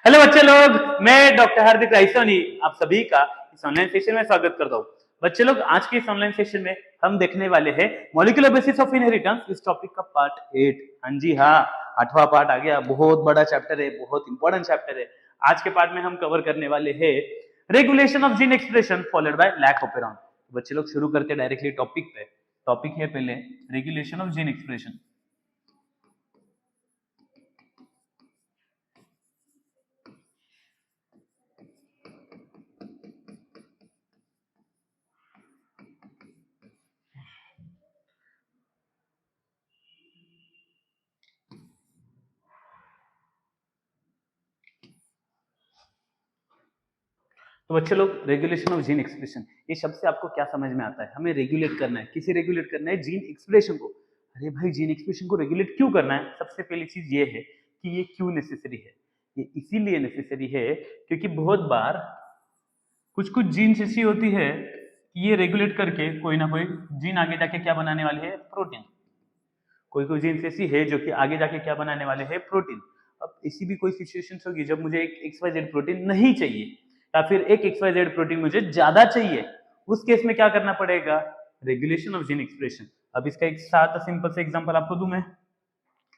Hello बच्चे लोग, मैं डॉक्टर हार्दिक राइसोनी आप सभी का इस ऑनलाइन सेशन में स्वागत करता हूँ। बच्चे लोग, आज के इस ऑनलाइन सेशन में हम देखने वाले हैं मॉलिक्यूलर बेसिस ऑफ इनहेरिटेंस, इस टॉपिक का पार्ट 8। हाँ जी हाँ, 8वां पार्ट आ गया। बहुत बड़ा चैप्टर है, बहुत इंपॉर्टेंट चैप्टर है। आज के पार्ट में हम कवर करने वाले हैं regulation of gene expression followed by lac of operon. बच्चे लोग शुरू करते हैं डायरेक्टली टॉपिक पे। टॉपिक है पहले रेगुलेशन ऑफ जीन एक्सप्रेशन। तो बच्चे लोग, रेगुलेशन ऑफ जीन एक्सप्रेशन, ये शब्द से आपको क्या समझ में आता है? हमें रेगुलेट करना है, किसे रेगुलेट करना है? जीन एक्सप्रेशन को। अरे भाई, जीन एक्सप्रेशन को रेगुलेट क्यों करना है? सबसे पहली चीज ये है कि ये क्यों नेसेसरी है। ये इसीलिए नेसेसरी है क्योंकि बहुत बार कुछ कुछ जीन्स ऐसी होती है कि ये रेगुलेट करके कोई ना कोई जीन आगे जाके क्या बनाने वाली है? प्रोटीन। कोई कोई जीन्स ऐसी है जो कि आगे जाके क्या बनाने वाले हैं? प्रोटीन। अब ऐसी भी कोई सिचुएशन होगी जब मुझे एक XYZ प्रोटीन नहीं चाहिए, या फिर एक XYZ प्रोटीन मुझे ज्यादा चाहिए। उस केस में क्या करना पड़ेगा? Regulation of gene expression. अब इसका एक साथ सिंपल से एग्जांपल आपको दूं मैं।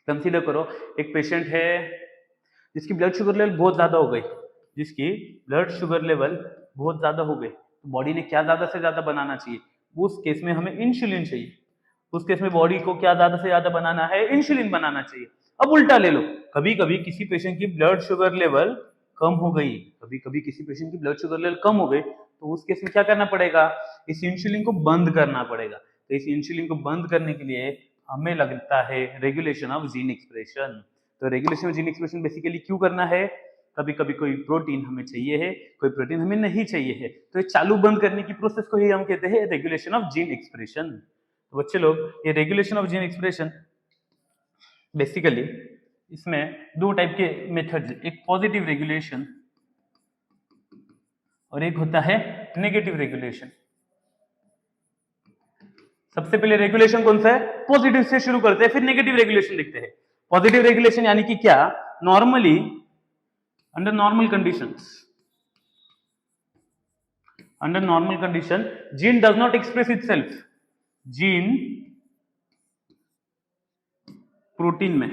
कंसीडर करो, एक पेशेंट है जिसकी ब्लड शुगर लेवल बहुत ज्यादा हो गई। जिसकी ब्लड शुगर लेवल बहुत ज्यादा हो गई, तो बॉडी ने क्या ज्यादा से ज्यादा बनाना चाहिए? उस केस में हमें इंसुलिन चाहिए। उस केस में बॉडी को क्या ज्यादा से ज्यादा बनाना है? इंसुलिन बनाना चाहिए। अब उल्टा ले लो, कभी कभी किसी पेशेंट की ब्लड शुगर लेवल कम हो गई, कभी कभी किसी पेशेंट की ब्लड शुगर लेवल कम हो गई, तो उस केस में क्या करना पड़ेगा? इस इंसुलिन को बंद करना पड़ेगा। तो इस इंसुलिन को बंद करने के लिए हमें लगता है रेगुलेशन ऑफ जीन एक्सप्रेशन। तो regulation of gene expression basically क्यों करना है? कभी कभी कोई प्रोटीन हमें चाहिए है, कोई प्रोटीन हमें नहीं चाहिए है, तो ये चालू बंद करने की प्रोसेस को ही हम कहते हैं रेगुलेशन ऑफ जीन एक्सप्रेशन। तो बच्चे लोग, ये regulation of gene expression basically इसमें दो टाइप के मेथड, एक पॉजिटिव रेगुलेशन और एक होता है नेगेटिव रेगुलेशन। सबसे पहले रेगुलेशन कौन सा है? पॉजिटिव से शुरू करते हैं, फिर नेगेटिव रेगुलेशन देखते हैं। पॉजिटिव रेगुलेशन यानी कि क्या? Normally under normal conditions, under normal condition gene does not express itself, gene protein में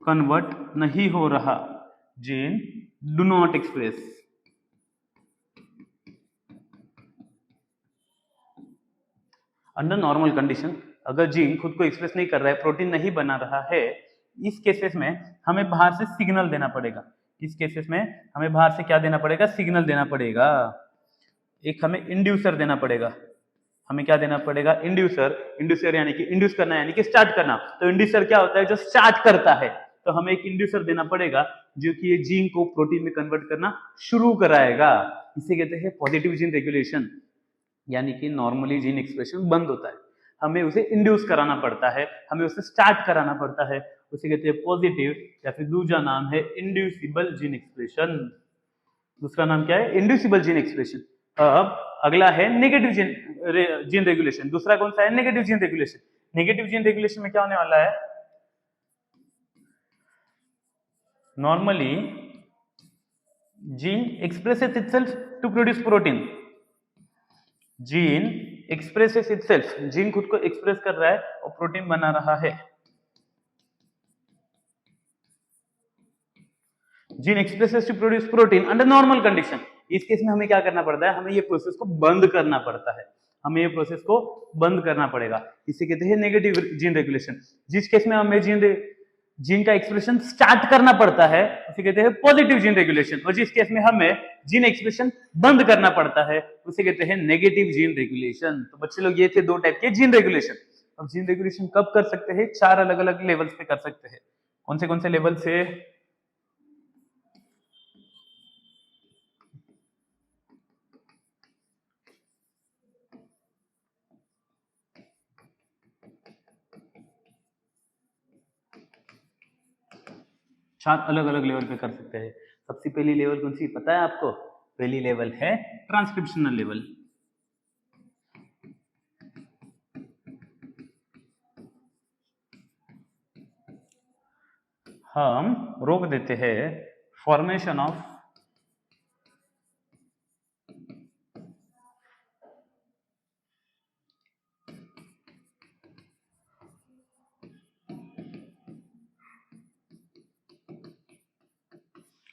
कन्वर्ट नहीं हो रहा, gene do not express. Under normal condition अगर जीन खुद को एक्सप्रेस नहीं कर रहा है, प्रोटीन नहीं बना रहा है, इस केसेस में हमें बाहर से सिग्नल देना पड़ेगा। इस केसेस में हमें बाहर से क्या देना पड़ेगा? सिग्नल देना पड़ेगा। एक हमें इंड्यूसर देना पड़ेगा। हमें क्या देना पड़ेगा? इंड्यूसर। इंड्यूसर यानी कि इंड्यूस करना, यानी कि स्टार्ट करना। तो इंड्यूसर क्या होता है? जो स्टार्ट करता है। तो हमें एक इंड्यूसर देना पड़ेगा जो कि ये जीन को प्रोटीन में कन्वर्ट करना शुरू कराएगा। इसे कहते हैं पॉजिटिव जीन रेगुलेशन, यानी कि नॉर्मली जीन एक्सप्रेशन बंद होता है, हमें उसे इंड्यूस कराना पड़ता है, हमें उसे स्टार्ट कराना पड़ता है। उसे कहते हैं पॉजिटिव, या फिर दूसरा नाम है इंड्यूसिबल जीन एक्सप्रेशन। दूसरा नाम क्या है? Inducible gene expression. अब अगला है नेगेटिव जीन रेगुलेशन। दूसरा कौन सा है? Negative gene regulation. Negative gene regulation में क्या होने वाला है? Normally gene expresses itself to produce protein. Gene expresses itself, gene खुद को एक्सप्रेस कर रहा है और प्रोटीन बना रहा है। Gene expresses to produce protein under normal condition. इस केस में हमें क्या करना पड़ता है? हमें ये प्रोसेस को बंद करना पड़ता है। हमें ये प्रोसेस को बंद करना पड़ेगा। इसे कहते हैं नेगेटिव जीन रेगुलेशन। जिस केस में हमें जीन का एक्सप्रेशन स्टार्ट करना पड़ता है उसे कहते हैं पॉजिटिव जीन रेगुलेशन, और जिस केस में हमें जीन एक्सप्रेशन बंद करना पड़ता है उसे कहते हैं नेगेटिव जीन रेगुलेशन। तो बच्चे लोग, ये थे दो टाइप के जीन रेगुलेशन। अब जीन रेगुलेशन कब कर सकते हैं? 4 अलग अलग लेवल्स पे कर सकते हैं। कौन से लेवल से? चार अलग अलग लेवल पे कर सकते हैं। सबसे पहली लेवल कौन सी पता है आपको? पहली लेवल है ट्रांसक्रिप्शनल लेवल। हम रोक देते हैं फॉर्मेशन ऑफ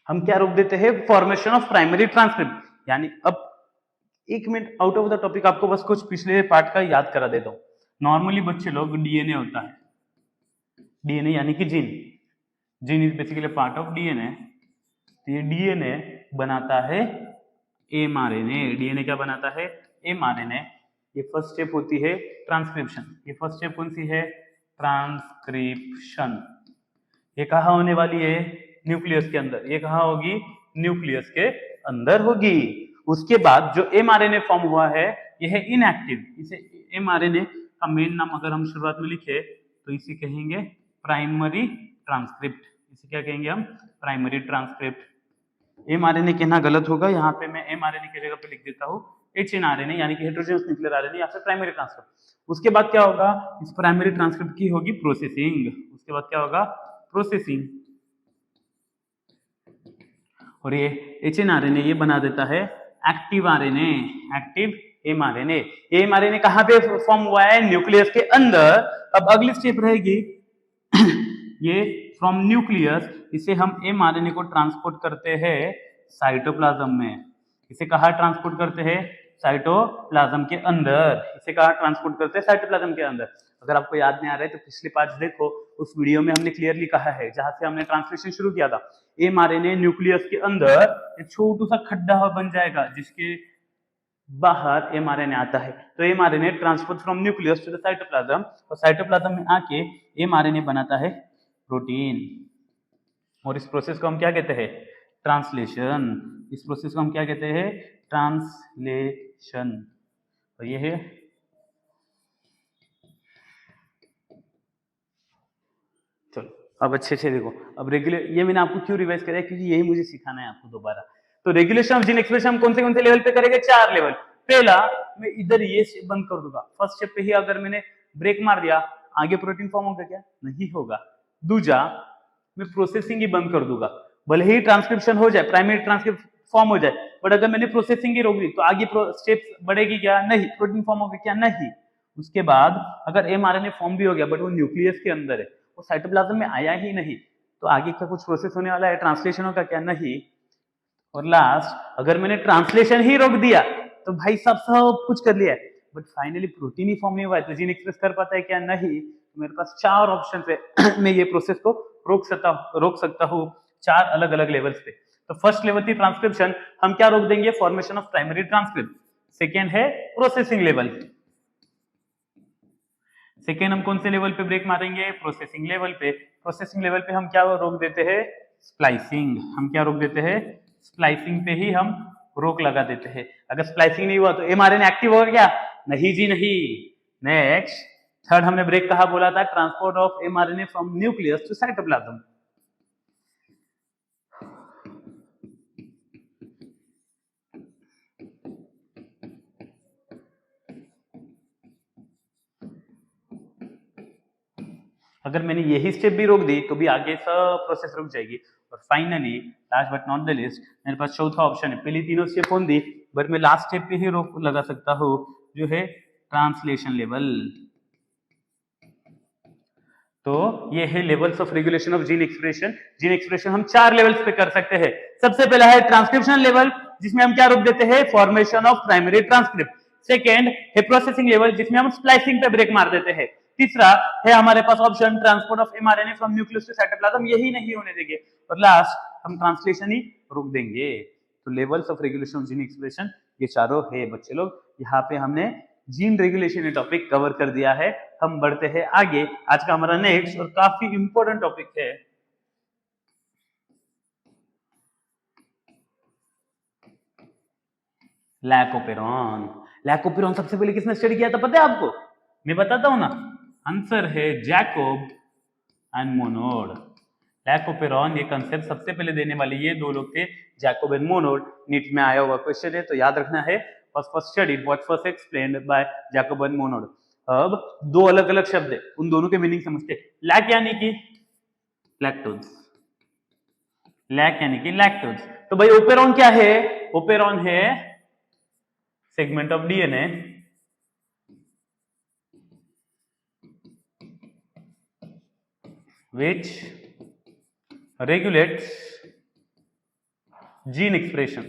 हम क्या रोक देते हैं, फॉर्मेशन ऑफ प्राइमरी ट्रांसक्रिप्ट। यानी अब एक minute out of the topic, आपको बस कुछ पिछले पार्ट का याद करा देता हूं। नॉर्मली बच्चे लोग डीएनए होता है, डीएनए यानी कि gene, gene is basically part of DNA. तो ये डीएनए बनाता है एमआरएनए। डीएनए क्या बनाता है, एमआरएनए। ये फर्स्ट स्टेप होती है ट्रांसक्रिप्शन। ये फर्स्ट स्टेप कौन सी है, ट्रांसक्रिप्शन। ये कहाँ होने वाली है, न्यूक्लियस के अंदर। ये कहाँ होगी, न्यूक्लियस के अंदर होगी। उसके बाद जो एमआरएनए फॉर्म हुआ है ये है इनएक्टिव। इसे एमआरएनए का मेन नाम अगर हम शुरुआत में लिखे तो इसे कहेंगे प्राइमरी ट्रांसक्रिप्ट। इसे क्या कहेंगे हम, प्राइमरी ट्रांसक्रिप्ट। एमआरएनए कहना गलत होगा, यहाँ पे मैं एमआरएनए की जगह पे लिख देता हूँ एचएनआरएनए, यानी कि हेटेरोजेनस न्यूक्लियर आरएनए या फिर प्राइमरी ट्रांसक्रिप्ट। उसके बाद क्या होगा, इस प्राइमरी ट्रांसक्रिप्ट की होगी प्रोसेसिंग। उसके बाद क्या होगा, प्रोसेसिंग। और ये एचएनआरएनए ये बना देता है एक्टिव आरएनए, एक्टिव एमआरएनए। ये एमआरएनए कहाँ पे फॉर्म हुआ है, न्यूक्लियस के अंदर। अब अगली स्टेप रहेगी ये फ्रॉम न्यूक्लियस इसे हम एमआरएनए को ट्रांसपोर्ट करते हैं साइटोप्लाज्म में। इसे कहाँ ट्रांसपोर्ट करते हैं, साइटोप्लाज्म के अंदर। इसे कहाँ ट्रांसपोर्ट करते हैं, साइटोप्लाज्म के अंदर। अगर आपको याद नहीं आ रहा है तो पिछले पार्ट देखो, उस वीडियो में हमने क्लियरली कहा है, जहां से हमने ट्रांसलेशन शुरू किया था। एमआरएनए न्यूक्लियस के अंदर एक छोटू सा खड्डा बन जाएगा जिसके बाहर एमआरएनए आता है। तो mRNA transfer from nucleus to the cytoplasm, और साइटोप्लाज्म में आके एमआरएनए बनाता है प्रोटीन। और इस प्रोसेस को हम क्या कहते हैं, ट्रांसलेशन। इस प्रोसेस को हम क्या कहते हैं, ट्रांसलेशन। तो ये है चलो अब अच्छे से देखो। अब रेगुलर, ये मैंने आपको क्यों रिवाइज कराया, क्योंकि यही मुझे सिखाना है आपको दोबारा। तो रेगुलेशन ऑफ जीन एक्सप्रेशन हम कौन से लेवल पे करेंगे, 4 लेवल। पहला, मैं इधर ये स्टेप बंद कर दूंगा। फर्स्ट स्टेप पे ही अगर मैंने ब्रेक मार दिया, आगे प्रोटीन फॉर्म होगा क्या, नहीं होगा। दूजा, मैं प्रोसेसिंग ही बंद कर दूंगा। भले ही ट्रांसक्रिप्शन हो जाए, प्राइमरी ट्रांसक्रिप्ट फॉर्म हो जाए, बट अगर मैंने प्रोसेसिंग ही रोक दी तो आगे स्टेप्स बढ़ेगी क्या, नहीं। प्रोटीन फॉर्म होगा क्या, नहीं। उसके बाद अगर एमआरएनए फॉर्म भी हो गया बट वो न्यूक्लियस के अंदर है, वो साइटोप्लाज्म में आया ही नहीं, तो आगे का कुछ प्रोसेस होने वाला है, ट्रांसलेशन होगा क्या, नहीं। और लास्ट, अगर मैंने ट्रांसलेशन ही रोक दिया तो भाई सब कुछ कर लिया है, but finally protein he form नहीं हुआ है, तो जीन एक्सप्रेस कर पाता है क्या, नहीं। तो मेरे पास 4 ऑप्शन है मैं ये प्रोसेस को रोक सकता हूँ 4 अलग अलग लेवल्स पे। तो फर्स्ट लेवल थी ट्रांसक्रिप्शन, हम क्या रोक देंगे, formation of primary transcript. Second है प्रोसेसिंग लेवल। सेकेंड हम कौन से लेवल पे ब्रेक मारेंगे, प्रोसेसिंग लेवल पे। प्रोसेसिंग लेवल पे हम क्या रोक देते हैं, स्प्लाइसिंग। हम क्या रोक देते हैं, स्प्लाइसिंग पे ही हम रोक लगा देते हैं। अगर स्प्लाइसिंग नहीं हुआ तो एमआरएनए एक्टिव होगा क्या, नहीं जी नहीं। नेक्स्ट, थर्ड हमने ब्रेक कहा बोला था, transport of mRNA from nucleus to cytoplasm. अगर मैंने यही स्टेप भी रोक दी तो भी आगे सब प्रोसेस रुक जाएगी। और finally last but not the list, मेरे पास चौथा ऑप्शन है। पहली तीनों स्टेप कौन दी, बट मैं लास्ट स्टेप पे ही रोक लगा सकता हूँ, जो है ट्रांसलेशन लेवल। तो ये है levels of regulation of gene expression. Gene expression हम 4 लेवल्स पे कर सकते हैं। सबसे पहला है ट्रांसक्रिप्शन लेवल, जिसमें हम क्या रोक देते हैं, formation of primary transcript. Second है प्रोसेसिंग लेवल, जिसमें हम स्प्लाइसिंग पे ब्रेक मार देते हैं। तीसरा है हमारे पास option transport of mRNA from nucleus to cytoplasm, यही नहीं होने देंगे। और लास्ट हम ट्रांसलेशन ही रोक देंगे। तो levels of regulation of gene expression ये चारों है बच्चे लोग। यहाँ पे हमने जीन रेगुलेशन ये टॉपिक कवर कर दिया है। हम बढ़ते हैं आगे। आज का हमारा नेक्स्ट और काफी इंपॉर्टेंट टॉपिक है लैकोपेरॉन। लैकोपेरॉन सबसे पहले किसने स्टडी किया था पता है आपको, मैं बताता हूं ना। आंसर है जैकोब एंड मोनोड। लैकोपेरॉन ये कंसेप्ट सबसे पहले देने वाले ये 2 लोग थे, जैकोब एंड मोनोड। नीट में आया हुआ क्वेश्चन है, तो याद रखना है, was first studied, was first explained by Jacob and Monod। अब 2 अलग अलग शब्द है, उन दोनों के मीनिंग समझते। लैक यानी कि लैक्टोज, लैक यानी कि लैक्टोज। तो भाई ओपेरॉन क्या है? ओपेरॉन है segment of DNA which regulates gene expression,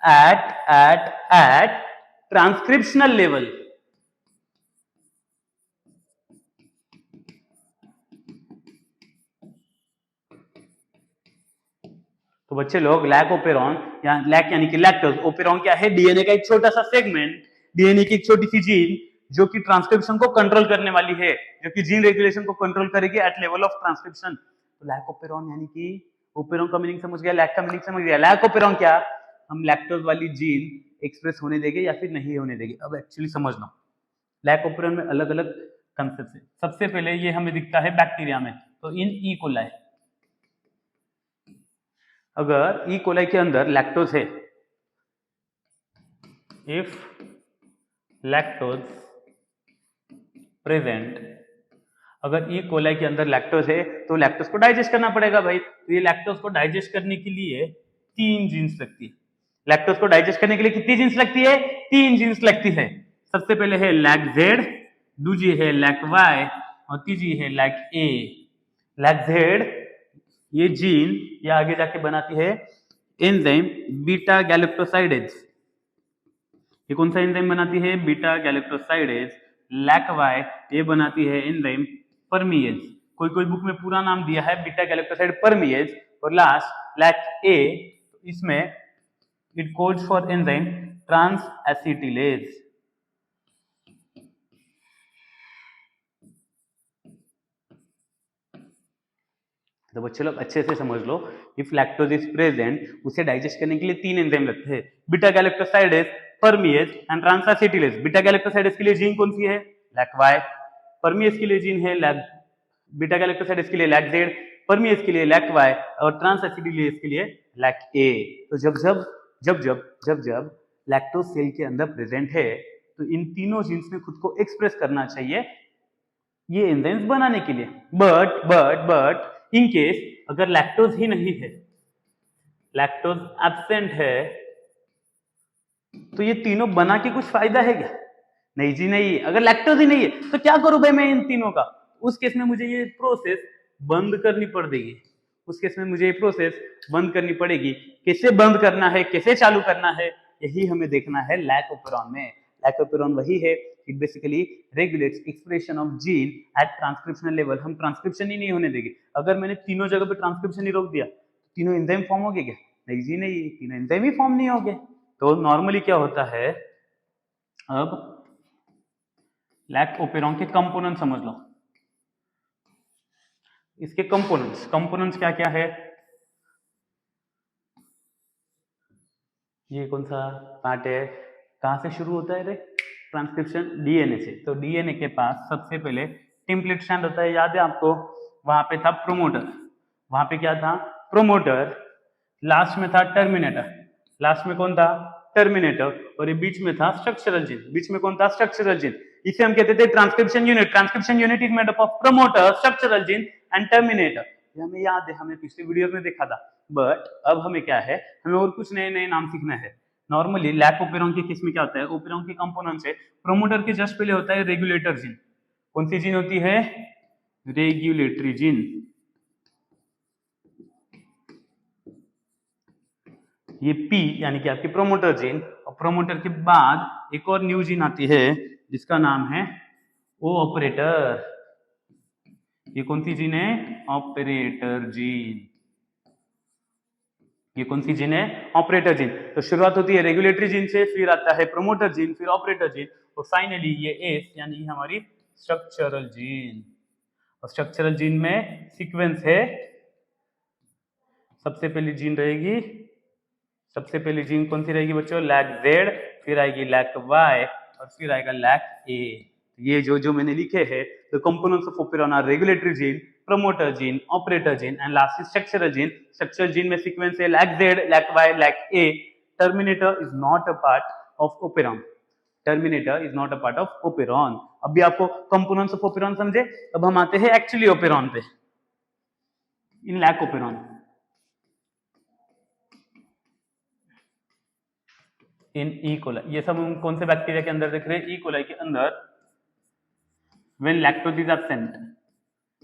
at transcriptional level. तो बच्चे लोग लैक ओपेरॉन या लैक यानी कि लैक्टोज, ओपेरॉन क्या है? डीएनए का एक छोटा सा सेगमेंट, डीएनए की एक छोटी सी जीन जो कि ट्रांसक्रिप्शन को कंट्रोल करने वाली है, जो कि जीन रेगुलेशन को कंट्रोल करेगी एट लेवल ऑफ ट्रांसक्रिप्शन। तो लैक ओपेरॉन यानी कि ओपेरॉन का मीनिंग समझ गया, लैक का मीनिंग समझ गया। लैक ओपेरॉन क्या? हम लैक्टोज वाली जीन एक्सप्रेस होने देंगे या फिर नहीं होने देंगे। अब एक्चुअली समझ लो, लैक ओपेरॉन में अलग अलग कंसेप्ट है। सबसे पहले ये हमें दिखता है बैक्टीरिया में, तो इन ई कोलाई, अगर ई कोलाई के अंदर लैक्टोज है, इफ लैक्टोज प्रेजेंट, अगर ई कोलाई के अंदर लैक्टोज है तो लैक्टोज को डाइजेस्ट करना पड़ेगा भाई। तो ये लैक्टोज को डाइजेस्ट करने के लिए 3 जीन्स लगती है। लैक्टोज को डाइजेस्ट करने के लिए कितनी जीन्स लगती है? 3 जीन्स लगती है। सबसे पहले है लैक जेड, दूसरी है लैक वाई और तीसरी है लैक ए। लैक जेड ये जीन ये आगे जाके बनाती है एंजाइम बीटा गैलेक्टोसाइडेज। ये कौन सा एंजाइम बनाती है? Beta galactosidase. लैक वाई ये बनाती है एंजाइम परमीएज। कोई कोई बुक में पूरा नाम दिया है बीटा गैलेक्टोसाइड परमीएज। और लास्ट लैक ए, इसमें it codes for enzyme transacetylase. तो बच्चे लोग अच्छे से समझ लो, इफ लैक्टोज इज प्रेजेंट, उसे डाइजेस्ट करने के लिए 3 एंजाइम लगते हैं, beta galactosidase, permease and transacetylase. Beta galactosidase के लिए जीन कौन सी है? Lac Y. परमीएज के लिए जीन है लैक, बीटा गैलेक्टोसाइडेज के लिए लैक जेड, परमीएज के लिए लैक वाई और ट्रांस एसिटिलेज के लिए लैक ए। तो जब लैक्टोज सेल के अंदर प्रेजेंट है तो इन तीनों जीन्स ने खुद को एक्सप्रेस करना चाहिए ये एंजाइम्स बनाने के लिए। बट इन केस अगर लैक्टोज ही नहीं है, लैक्टोज एब्सेंट है, तो ये तीनों बना के कुछ फायदा है क्या? नहीं जी नहीं। अगर लैक्टोज ही नहीं है तो क्या करूं भाई मैं इन तीनों का? उस केस में मुझे ये प्रोसेस बंद करनी पड़ेगी। कैसे बंद करना है, कैसे चालू करना है, यही हमें देखना है लैक ओपेरॉन में। लैक ओपेरॉन वही है, it basically regulates expression of gene at transcriptional level. हम ट्रांसक्रिप्शन ही नहीं होने देंगे। अगर मैंने तीनों जगह पे ट्रांसक्रिप्शन ही रोक दिया, तीनों एंजाइम फॉर्म हो गए क्या? नहीं जी नहीं, तीनों एंजाइम ही फॉर्म नहीं हो गए। तो नॉर्मली क्या होता है, अब लैक ओपेरॉन के कंपोनेंट समझ लो। इसके कंपोनेंट्स क्या क्या है? ये कौन सा पार्ट है? कहां से शुरू होता है रे ट्रांसक्रिप्शन? डीएनए से। तो डीएनए के पास सबसे पहले टेम्पलेट स्ट्रैंड होता है, याद है आपको? वहां पे था प्रोमोटर, वहां पे क्या था? प्रोमोटर। लास्ट में था टर्मिनेटर, लास्ट में कौन था? टर्मिनेटर। और ये बीच में था स्ट्रक्चरल जीन, बीच में कौन था? Structural gene. इसे हम कहते थे transcription unit. Transcription unit is made up of promoter, structural gene and terminator. ये हमें याद है, हमने पिछले वीडियो में देखा था। बट अब हमें क्या है, हमें और कुछ नए नए नाम सीखना है। नॉर्मली लैक ओपेरॉन के केस में क्या होता है, ओपेरॉन के कंपोनेंट्स है, प्रोमोटर के जस्ट पहले होता है रेगुलेटर जीन। कौन सी जीन होती है? Regulatory gene. ये पी यानी कि आपकी प्रोमोटर जीन। और प्रोमोटर के बाद एक और न्यू जीन आती है जिसका नाम है ओ ऑपरेटर। ये कौन सी जीन है? Operator gene. ये कौन सी जीन है? Operator gene. तो शुरुआत होती है रेगुलेटरी जीन से, फिर आता है प्रोमोटर जीन, फिर ऑपरेटर जीन और फाइनली ये एस यानी हमारी स्ट्रक्चरल जीन। और स्ट्रक्चरल जीन में सीक्वेंस है, सबसे पहली जीन रहेगी, सबसे पहली जीन कौन सी रहेगी बच्चों? लैक जेड, फिर आएगी लैक वाई और फिर आएगा लैक ए। ये जो मैंने लिखे हैं, the components of operon are regulatory gene, promoter gene, operator gene and last structural gene. Structural gene में सीक्वेंस है lac Z, lac Y, lac A. Terminator is not a part of operon. Terminator is not a part of operon. अभी आपको components of operon समझे, अब हम आते हैं actually operon पे। इन लैक ओपेरॉन, इन ई कोलाई, ये सब हम कौन से बैक्टीरिया के अंदर देख रहे हैं? ई कोलाई के अंदर। व्हेन लैक्टोज इज एब्सेंट,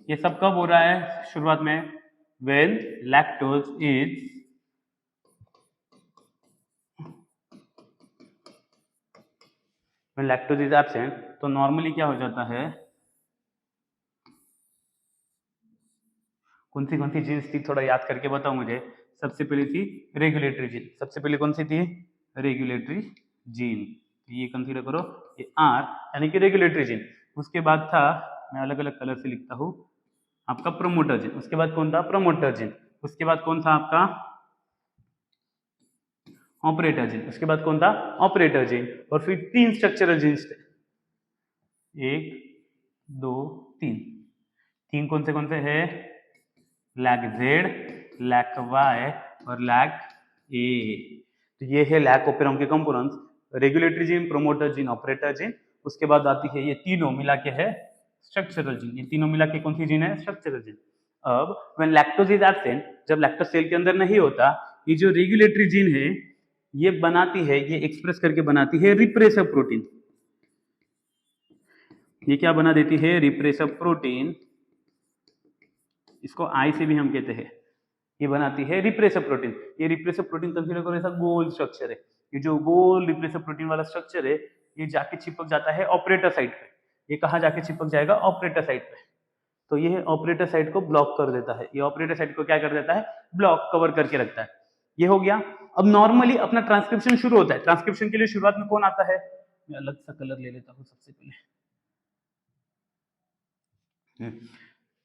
ये सब कब हो रहा है शुरुआत में? When lactose is lactose is absent, तो नॉर्मली क्या हो जाता है? कौन सी जीन्स थी, थोड़ा याद करके बताओ मुझे। सबसे पहले थी रेगुलेटरी जीन, सबसे पहले कौन सी थी? Regulatory gene. ये कंसीडर करो, ये आर यानी कि रेगुलेटरी जीन। उसके बाद था, मैं अलग अलग कलर से लिखता हूं, आपका प्रोमोटर जीन। उसके बाद कौन था? Promoter gene. उसके बाद कौन था आपका? Operator gene. उसके बाद कौन था? Operator gene. और फिर 3 स्ट्रक्चरल जीन्स थे, 1 2 3। 3 कौन से है? लैक जेड, लैक वाई और लैक ए। तो ये है लैक ओपेरॉन के components, regulatory gene, promoter gene, operator gene. उसके बाद आती है ये तीनों मिला के है स्ट्रक्चरल जीन। ये तीनों मिला के कौन सी जीन है? Structural gene. अब व्हेन लैक्टोज इज एब्सेंट, जब लैक्टोज सेल के अंदर नहीं होता, ये जो रेगुलेटरी जीन है ये बनाती है, ये एक्सप्रेस करके बनाती है रिप्रेसर प्रोटीन। ये क्या बना देती है? Repressor protein. इसको आई से भी हम कहते हैं। ये बनाती है रिप्रेसर प्रोटीन। ये रिप्रेसर प्रोटीन कंसीडर करो ऐसा गोल स्ट्रक्चर है। ये जो गोल रिप्रेसर प्रोटीन वाला स्ट्रक्चर है, ये जाके चिपक जाता है ऑपरेटर साइट पे। ये कहाँ जाके चिपक जाएगा? ऑपरेटर साइट पे। तो ये ऑपरेटर साइट को ब्लॉक कर देता है। ये ऑपरेटर साइट को क्या कर देता है? ब्लॉक, कवर करके रखता है। ये हो गया। अब नॉर्मली अपना ट्रांसक्रिप्शन शुरू होता है। ट्रांसक्रिप्शन के लिए शुरुआत में कौन आता है? मैं अलग सा कलर ले लेता हूँ सबसे पहले।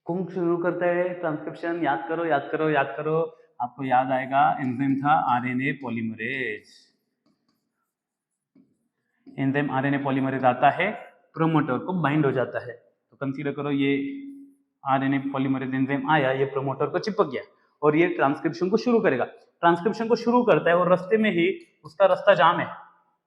कौन शुरू करता है ट्रांसक्रिप्शन? याद करो, याद करो, याद करो। आपको याद आएगा, एंजाइम था RNA polymerase. Enzyme RNA polymerase आता है, प्रोमोटर को बाइंड हो जाता है। तो कंसीडर करो ये आरएनए पॉलीमरेज एंजाइम आया, ये प्रोमोटर को चिपक गया और ये ट्रांसक्रिप्शन को शुरू करेगा। ट्रांसक्रिप्शन को शुरू करता है और रास्ते में ही उसका रास्ता जाम है,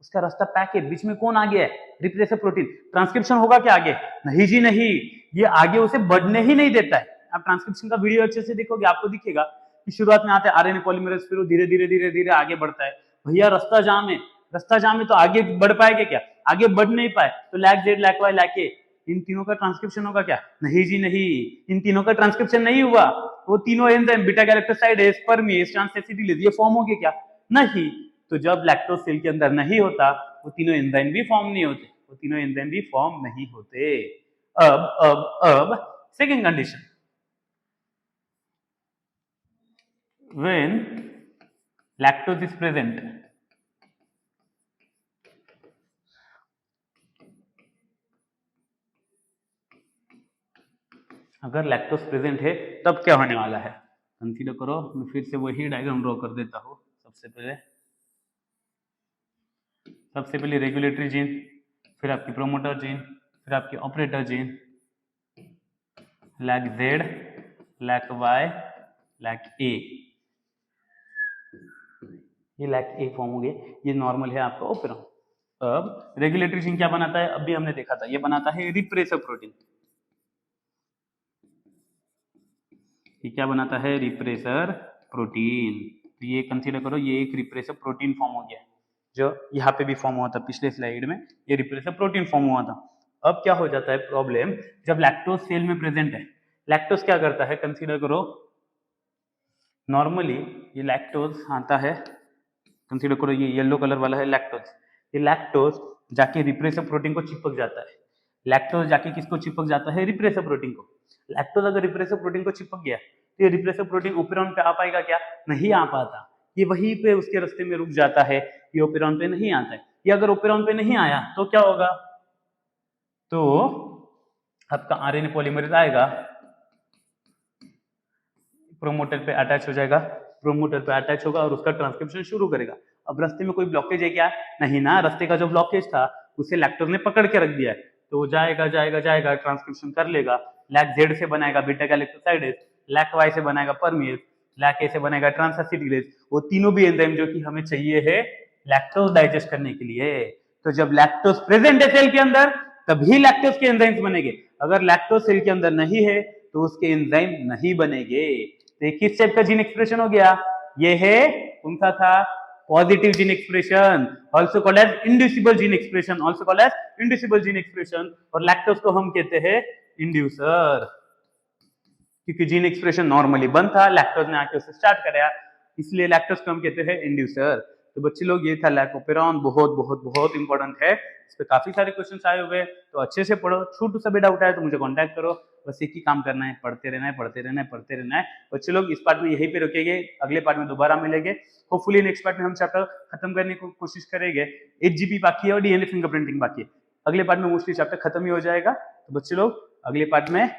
उसका रास्ता पैक है। बीच में कौन आ गया है? Repressor protein. ट्रांसक्रिप्शन होगा क्या आगे? नहीं जी नहीं, ये आगे उसे बढ़ने ही नहीं देता है। आप ट्रांसक्रिप्शन का वीडियो अच्छे से देखोगे, आपको दिखेगा कि शुरुआत में आते हैं आरएनए पॉलीमरेज, फिर वो धीरे धीरे धीरे धीरे आगे बढ़ता है। भैया रास्ता जाम है, रास्ता जाम है तो आगे बढ़ पाएगा क्या? आगे बढ़ नहीं पाए तो lac Z, lac Y, lac A, इन तीनों का ट्रांसक्रिप्शन होगा क्या? नहीं जी नहीं, इन तीनों का ट्रांसक्रिप्शन नहीं हुआ। वो तीनों एंजाइम बीटा गैलेक्टोसाइडेज, परमेज, ट्रांसएसिटिलेज, ये फॉर्म हो गए क्या? नहीं। तो जब लैक्टोज सेल के अंदर नहीं होता, वो तीनों एंजाइम भी फॉर्म नहीं होते, वो तीनों एंजाइम भी फॉर्म नहीं होते। अब second condition, when lactose is present, अगर लैक्टोज प्रेजेंट है तब क्या होने वाला है? कंसीडर करो, मैं फिर से वही डायग्राम ड्रॉ कर देता हूं। सबसे पहले रेगुलेटरी जीन, फिर आपकी प्रोमोटर जीन, फिर आपकी operator gene, lac Z, lac Y, lac A. ये लैक ए फॉर्म हो गए, ये नॉर्मल है आपका ओपेरॉन। अब रेगुलेटरी जीन क्या बनाता है? अभी हमने देखा था, ये बनाता है रिप्रेसर प्रोटीन। ये क्या बनाता है? Repressor protein. तो ये कंसीडर करो, ये एक रिप्रेसर प्रोटीन फॉर्म हो गया, जो यहाँ पे भी फॉर्म हुआ था पिछले स्लाइड में, ये रिप्रेसर प्रोटीन फॉर्म हुआ था। अब क्या हो जाता है प्रॉब्लम, जब लैक्टोज सेल में प्रेजेंट है, लैक्टोज क्या करता है? कंसीडर करो, नॉर्मली ये लैक्टोज आता है, कंसीडर करो ये येलो कलर वाला है लैक्टोज। ये लैक्टोज जाके रिप्रेसर प्रोटीन को चिपक जाता है। लैक्टोज जाके किसको चिपक जाता है? रिप्रेसर प्रोटीन को। लैक्टोज अगर रिप्रेसर प्रोटीन को चिपक गया तो ये रिप्रेसर प्रोटीन ओपेरॉन पे आ पाएगा क्या? नहीं आ पाता। ये वहीं पे उसके रास्ते में रुक जाता है, ये ओपेरॉन पे नहीं आता है। ये अगर ओपेरॉन पे नहीं आया तो क्या होगा? तो आपका आरएनए पॉलीमरेज आएगा, प्रोमोटर पे अटैच हो जाएगा, प्रोमोटर पे अटैच होगा और उसका ट्रांसक्रिप्शन शुरू करेगा। अब रास्ते में कोई ब्लॉकेज है क्या? नहीं ना, रास्ते का जो ब्लॉकेज था उसे लैक्टोज ने पकड़ के रख दिया है, तो वो जाएगा जाएगा जाएगा, ट्रांसक्रिप्शन कर लेगा। लैक जेड से बनाएगा बीटा गैलेक्टोसाइडेज, लैक वाई से बनाएगा परमेज, लैक ए से बनेगा ट्रांसएसिटिलेज। वो तीनों भी एंजाइम जो कि हमें चाहिए है लैक्टोज डाइजेस्ट करने के लिए। तो जब लैक्टोज प्रेजेंट है सेल के अंदर तभी लैक्टोज के एंजाइम्स बनेंगे। अगर लैक्टोज सेल के अंदर नहीं है तो उसके एंजाइम नहीं बनेंगे। तो किस टाइप का जीन एक्सप्रेशन हो गया? ये है कौन सा था? Positive gene expression, also called as inducible gene expression, also called as inducible gene expression. और लैक्टोज को हम कहते हैं इंड्यूसर, क्योंकि जीन एक्सप्रेशन नॉर्मली बंद था, लैक्टोज ने आके उसे स्टार्ट कराया, इसलिए लैक्टोज को हम कहते हैं इंड्यूसर। तो बच्चे लोग ये था लैकोपेरॉन, बहुत बहुत बहुत इंपॉर्टेंट है, इस पे काफी सारे क्वेश्चंस आए हुए हैं, तो अच्छे से पढ़ो। छोटू सा भी डाउट आए तो मुझे कांटेक्ट करो, बस एक ही काम करना है, पढ़ते रहना है, पढ़ते रहना है, पढ़ते रहना है। बच्चे लोग इस पार्ट में यहीं पे रुकेंगे, अगले पार्ट में दोबारा मिलेंगे। होपफुली नेक्स्ट पार्ट में हम चैप्टर खत्म करने की कोशिश करेंगे। 8 GB बाकी है और डीएनए फिंगरप्रिंटिंग बाकी है। अगले पार्ट में मोस्टली चैप्टर खत्म ही हो जाएगा। तो बच्चे लोग अगले पार्ट में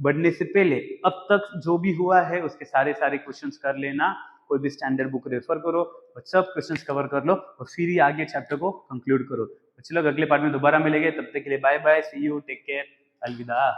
बढ़ने से पहले अब तक जो भी हुआ है उसके सारे क्वेश्चंस कर लेना, कोई भी स्टैंडर्ड बुक रेफर करो और सब क्वेश्चंस कवर कर लो और फिर ही आगे चैप्टर को कंक्लूड करो। बच्चे लोग अगले पार्ट में दोबारा मिलेंगे, तब तक के लिए bye bye, see you, take care, अलविदा।